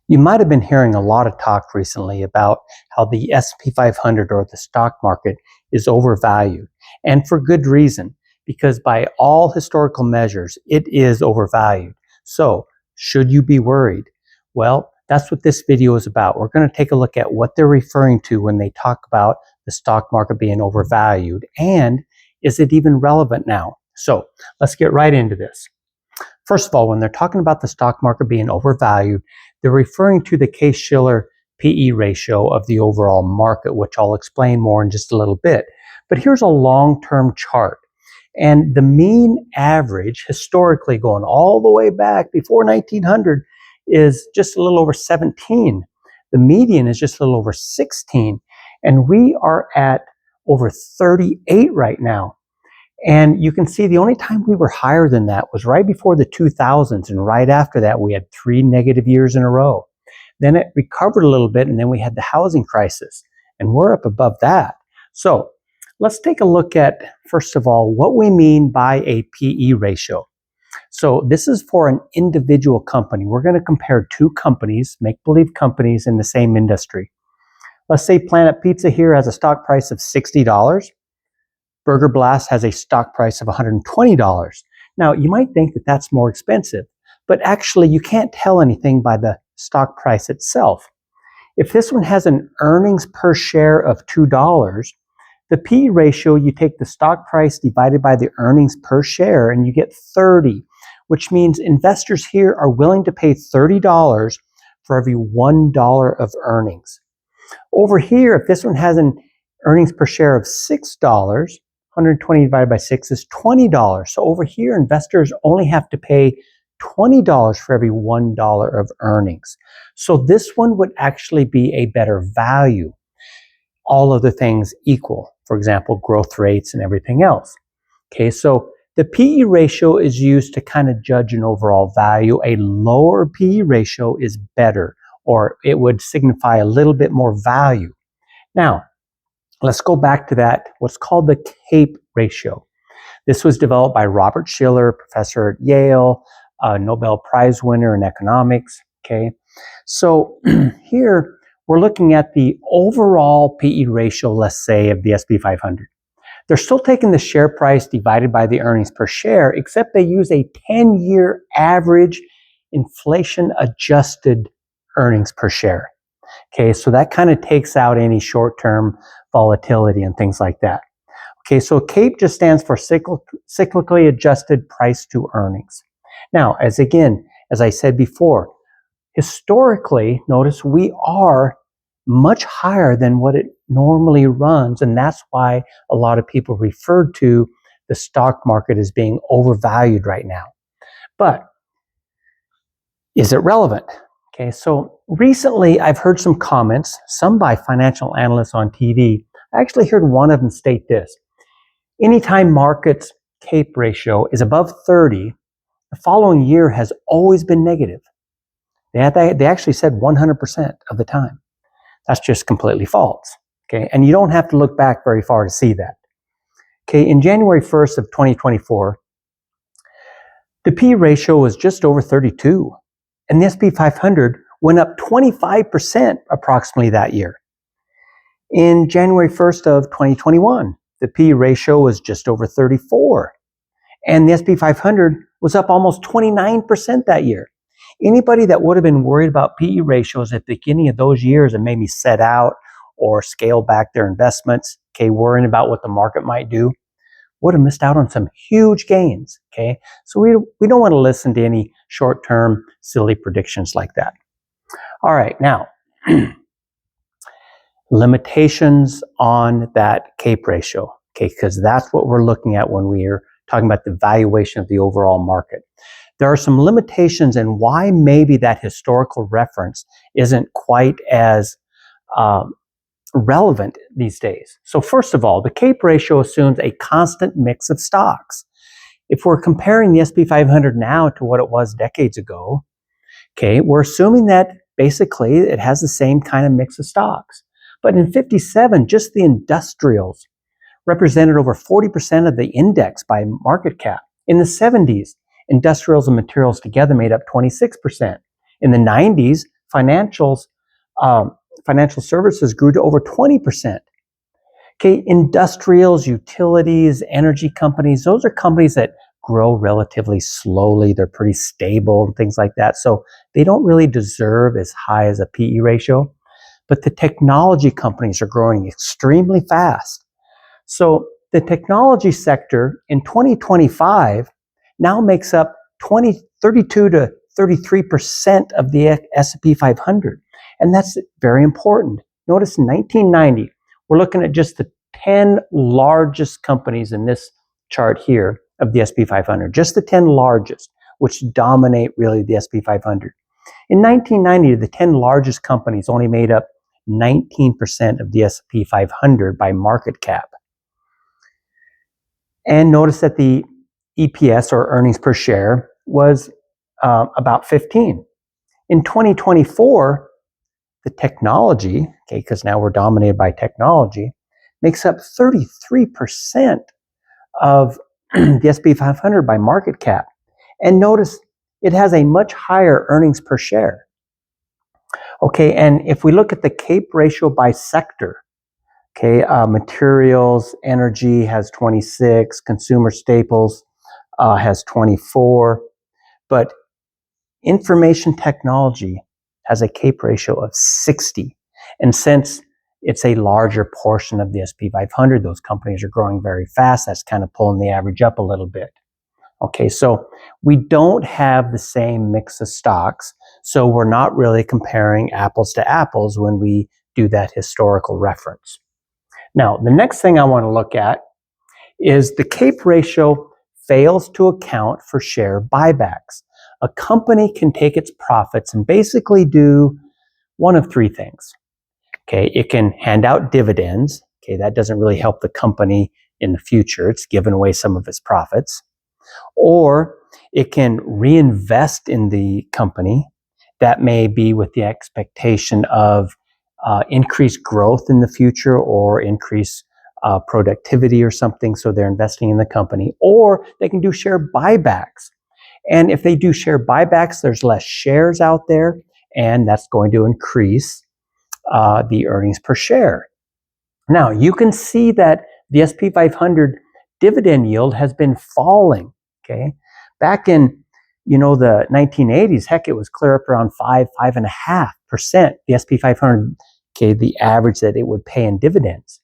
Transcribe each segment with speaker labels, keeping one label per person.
Speaker 1: You might have been hearing a lot of talk recently about how the S&P 500 or the stock market is overvalued, and for good reason, because by all historical measures, it is overvalued. So, should you be worried? Well, that's what this video is about. We're going to take a look at what they're referring to when they talk about the stock market being overvalued, and is it even relevant now? So, let's get right into this. First of all, when they're talking about the stock market being overvalued, they're referring to the Shiller PE ratio of the overall market, which I'll explain more in just a little bit. But here's a long-term chart. And the mean average, historically going all the way back before 1900, is just a little over 17. The median is just a little over 16. And we are at over 38 right now. And you can see the only time we were higher than that was right before the 2000s. And right after that, we had 3 negative years in a row. Then it recovered a little bit, and then we had the housing crisis. And we're up above that. So let's take a look at, first of all, what we mean by a PE ratio. So this is for an individual company. We're going to compare two companies, make-believe companies in the same industry. Let's say Planet Pizza here has a stock price of $60. Burger Blast has a stock price of $120. Now, you might think that that's more expensive, but actually you can't tell anything by the stock price itself. If this one has an earnings per share of $2, the PE ratio, you take the stock price divided by the earnings per share and you get 30, which means investors here are willing to pay $30 for every $1 of earnings. Over here, if this one has an earnings per share of $6, 120 divided by 6 is $20. So over here, investors only have to pay $20 for every $1 of earnings. So this one would actually be a better value, all other things equal. For example, growth rates and everything else. Okay, so the PE ratio is used to kind of judge an overall value. A lower PE ratio is better, or it would signify a little bit more value. Now, let's go back to that, what's called the CAPE ratio. This was developed by Robert Shiller, professor at Yale, a Nobel Prize winner in economics. Okay, so here we're looking at the overall PE ratio, let's say, of the S&P 500. They're still taking the share price divided by the earnings per share, except they use a 10-year average inflation-adjusted earnings per share. Okay, so that kind of takes out any short-term volatility and things like that. Okay, so CAPE just stands for cyclically adjusted price to earnings. Now, as I said before, historically, notice we are much higher than what it normally runs, and that's why a lot of people refer to the stock market as being overvalued right now. But is it relevant? Okay, so recently I've heard some comments, some by financial analysts on TV. I actually heard one of them state this: anytime market's CAPE ratio is above 30, the following year has always been negative. They actually said 100% of the time. That's just completely false. Okay, and you don't have to look back very far to see that. Okay, in January 1st of 2024, the PE ratio was just over 32, and the S&P 500 went up 25% approximately that year. In January 1st of 2021, the PE ratio was just over 34, and the S&P 500 was up almost 29% that year. Anybody that would have been worried about PE ratios at the beginning of those years and maybe set out or scale back their investments, okay, worrying about what the market might do, would have missed out on some huge gains, okay? So we don't want to listen to any short-term silly predictions like that. All right, now, limitations on that CAPE ratio, okay, because that's what we're looking at when we are talking about the valuation of the overall market. There are some limitations in why maybe that historical reference isn't quite as relevant these days. So first of all, the CAPE ratio assumes a constant mix of stocks. If we're comparing the S&P 500 now to what it was decades ago, okay, we're assuming that basically it has the same kind of mix of stocks. But in 57, just the industrials represented over 40% of the index by market cap. In the 70s, industrials and materials together made up 26%. In the 90s, financials, financial services grew to over 20%. Okay, industrials, utilities, energy companies, those are companies that grow relatively slowly. They're pretty stable and things like that. So they don't really deserve as high as a PE ratio. But the technology companies are growing extremely fast. So the technology sector in 2025 now makes up 32 to 33% of the S&P 500. And that's very important. Notice in 1990, we're looking at just the 10 largest companies in this chart here of the S&P 500, just the 10 largest, which dominate really the S&P 500. In 1990, the 10 largest companies only made up 19% of the S&P 500 by market cap. And notice that the EPS, or earnings per share, was about 15. In 2024, the technology, okay, because now we're dominated by technology, makes up 33% of the S&P 500 by market cap. And notice it has a much higher earnings per share. Okay, and if we look at the CAPE ratio by sector, okay, materials, energy has 26, consumer staples has 24, but information technology has a CAPE ratio of 60. And since it's a larger portion of the S&P 500, those companies are growing very fast. That's kind of pulling the average up a little bit. Okay, so we don't have the same mix of stocks, so we're not really comparing apples to apples when we do that historical reference. Now, the next thing I want to look at is the CAPE ratio fails to account for share buybacks. A company can take its profits and basically do one of three things. Okay, it can hand out dividends. Okay, that doesn't really help the company in the future. It's giving away some of its profits. Or it can reinvest in the company. That may be with the expectation of increased growth in the future or increased productivity or something. So they're investing in the company. Or they can do share buybacks. And if they do share buybacks, there's less shares out there, and that's going to increase the earnings per share. Now, you can see that the S&P 500 dividend yield has been falling. Okay, back in the 1980s, heck, it was clear up around 5.5%. The S&P 500, okay, the average that it would pay in dividends.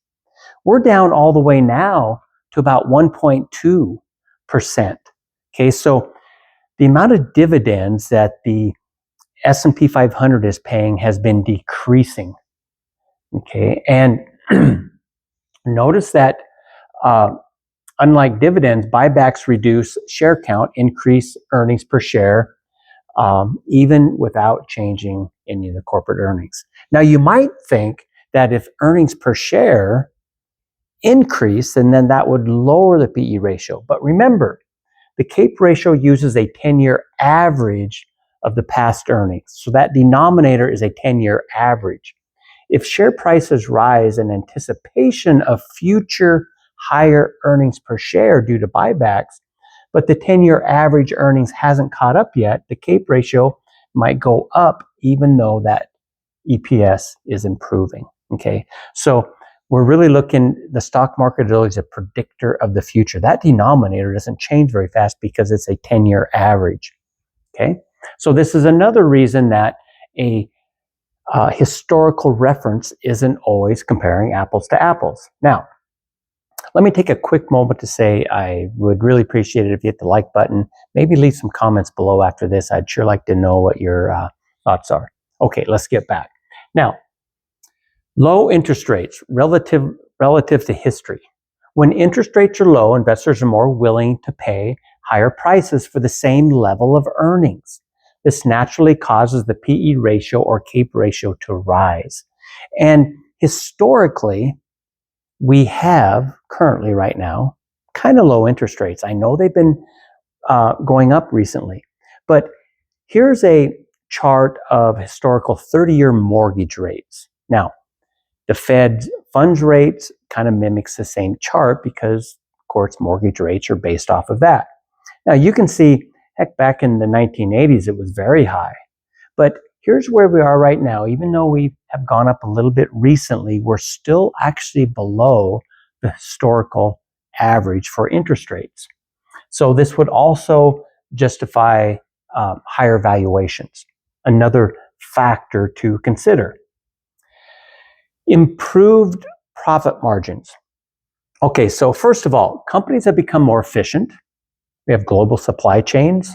Speaker 1: We're down all the way now to about 1.2%. Okay, so the amount of dividends that the S&P 500 is paying has been decreasing. Okay, and notice that unlike dividends, buybacks reduce share count, increase earnings per share, even without changing any of the corporate earnings. Now, you might think that if earnings per share increase, and then that would lower the PE ratio. But remember, the CAPE ratio uses a 10-year average of the past earnings. So that denominator is a 10-year average. If share prices rise in anticipation of future higher earnings per share due to buybacks, but the 10-year average earnings hasn't caught up yet, the CAPE ratio might go up even though that EPS is improving. Okay, so we're really looking, the stock market is a predictor of the future. That denominator doesn't change very fast because it's a 10-year average. Okay, so this is another reason that a historical reference isn't always comparing apples to apples. Now, let me take a quick moment to say I would really appreciate it if you hit the like button. Maybe leave some comments below after this. I'd sure like to know what your thoughts are. Okay, let's get back. Now, low interest rates relative to history. When interest rates are low, investors are more willing to pay higher prices for the same level of earnings. This naturally causes the PE ratio or CAPE ratio to rise. And historically, we have currently right now kind of low interest rates. I know they've been going up recently, but here's a chart of historical 30-year mortgage rates. Now, the Fed funds rates kind of mimics the same chart because, of course, mortgage rates are based off of that. Now, you can see, heck, back in the 1980s, it was very high. But here's where we are right now. Even though we have gone up a little bit recently, we're still actually below the historical average for interest rates. So this would also justify higher valuations. Another factor to consider. Improved profit margins. Okay, so first of all, companies have become more efficient. We have global supply chains,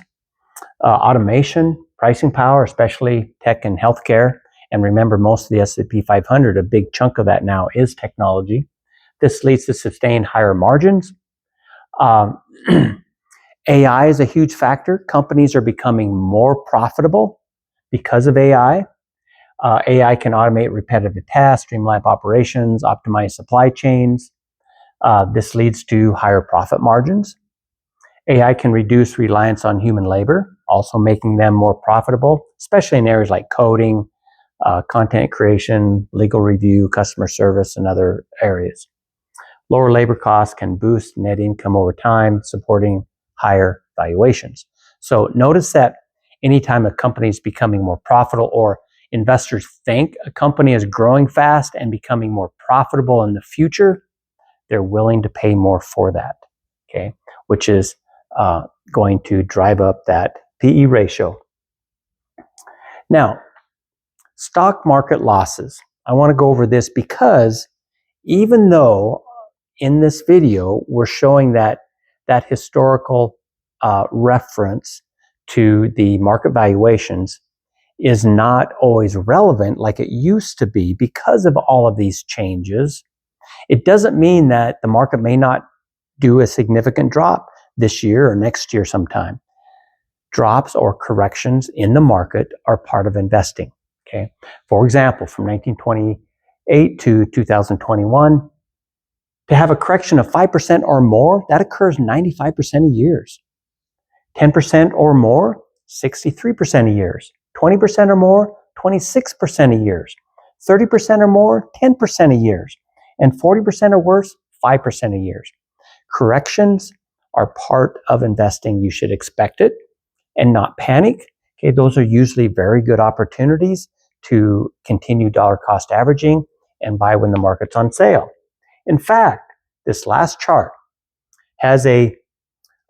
Speaker 1: automation, pricing power, especially tech and healthcare. And remember, most of the S&P 500, a big chunk of that now is technology. This leads to sustained higher margins. AI is a huge factor. Companies are becoming more profitable because of AI. AI can automate repetitive tasks, streamline operations, optimize supply chains. This leads to higher profit margins. AI can reduce reliance on human labor, also making them more profitable, especially in areas like coding, content creation, legal review, customer service, and other areas. Lower labor costs can boost net income over time, supporting higher valuations. So notice that anytime a company is becoming more profitable, or investors think a company is growing fast and becoming more profitable in the future, they're willing to pay more for that, okay? Which is going to drive up that PE ratio. Now, stock market losses. I want to go over this because even though in this video we're showing that historical reference to the market valuations is not always relevant like it used to be because of all of these changes, it doesn't mean that the market may not do a significant drop this year or next year sometime. Drops or corrections in the market are part of investing. Okay. For example, from 1928 to 2021, to have a correction of 5% or more, that occurs 95% of years. 10% or more, 63% of years. 20% or more, 26% of years. 30% or more, 10% of years. And 40% or worse, 5% of years. Corrections are part of investing. You should expect it and not panic. Okay, those are usually very good opportunities to continue dollar cost averaging and buy when the market's on sale. In fact, this last chart has a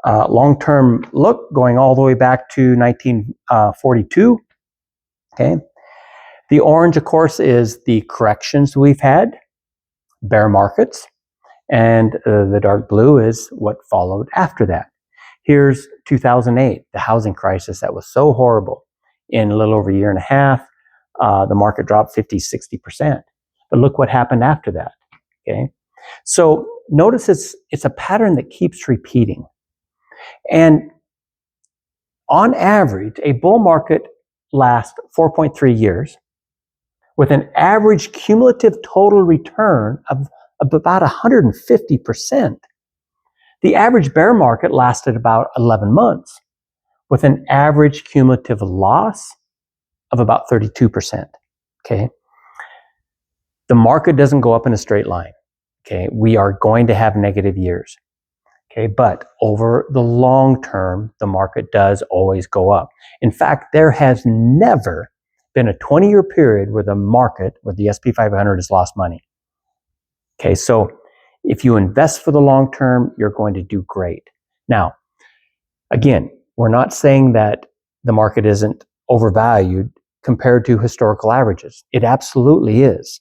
Speaker 1: long-term look going all the way back to 1942. Okay, the orange, of course, is the corrections we've had, bear markets, and the dark blue is what followed after that. Here's 2008, the housing crisis that was so horrible. In a little over a year and a half, the market dropped 50, 60%. But look what happened after that. Okay, so notice it's a pattern that keeps repeating. And on average, a bull market lasts 4.3 years with an average cumulative total return of about 150%. The average bear market lasted about 11 months with an average cumulative loss of about 32%. Okay. The market doesn't go up in a straight line. Okay. We are going to have negative years. Okay. But over the long term, the market does always go up. In fact, there has never been a 20-year period where the S&P 500 has lost money. Okay. So if you invest for the long term, you're going to do great. Now, again, we're not saying that the market isn't overvalued compared to historical averages. It absolutely is.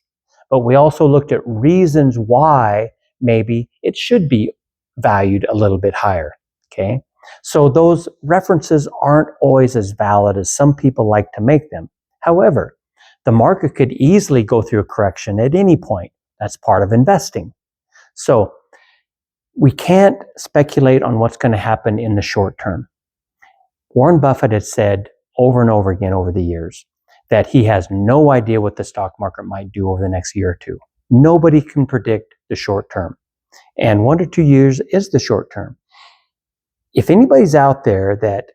Speaker 1: But we also looked at reasons why maybe it should be valued a little bit higher. Okay. So those references aren't always as valid as some people like to make them. However, the market could easily go through a correction at any point. That's part of investing. So we can't speculate on what's going to happen in the short term. Warren Buffett has said over and over again over the years that he has no idea what the stock market might do over the next year or two. Nobody can predict the short term. And 1 to 2 years is the short term. If anybody's out there that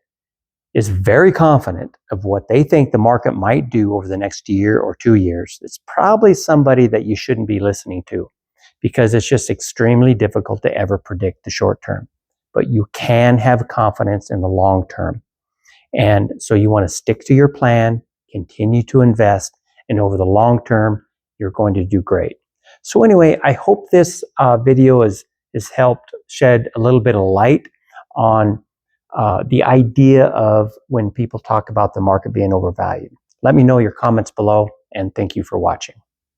Speaker 1: is very confident of what they think the market might do over the next year or 2 years, it's probably somebody that you shouldn't be listening to, because it's just extremely difficult to ever predict the short term. But you can have confidence in the long term. And so you want to stick to your plan, continue to invest, and over the long term, you're going to do great. So anyway, I hope this video has helped shed a little bit of light on the idea of when people talk about the market being overvalued. Let me know your comments below, and thank you for watching.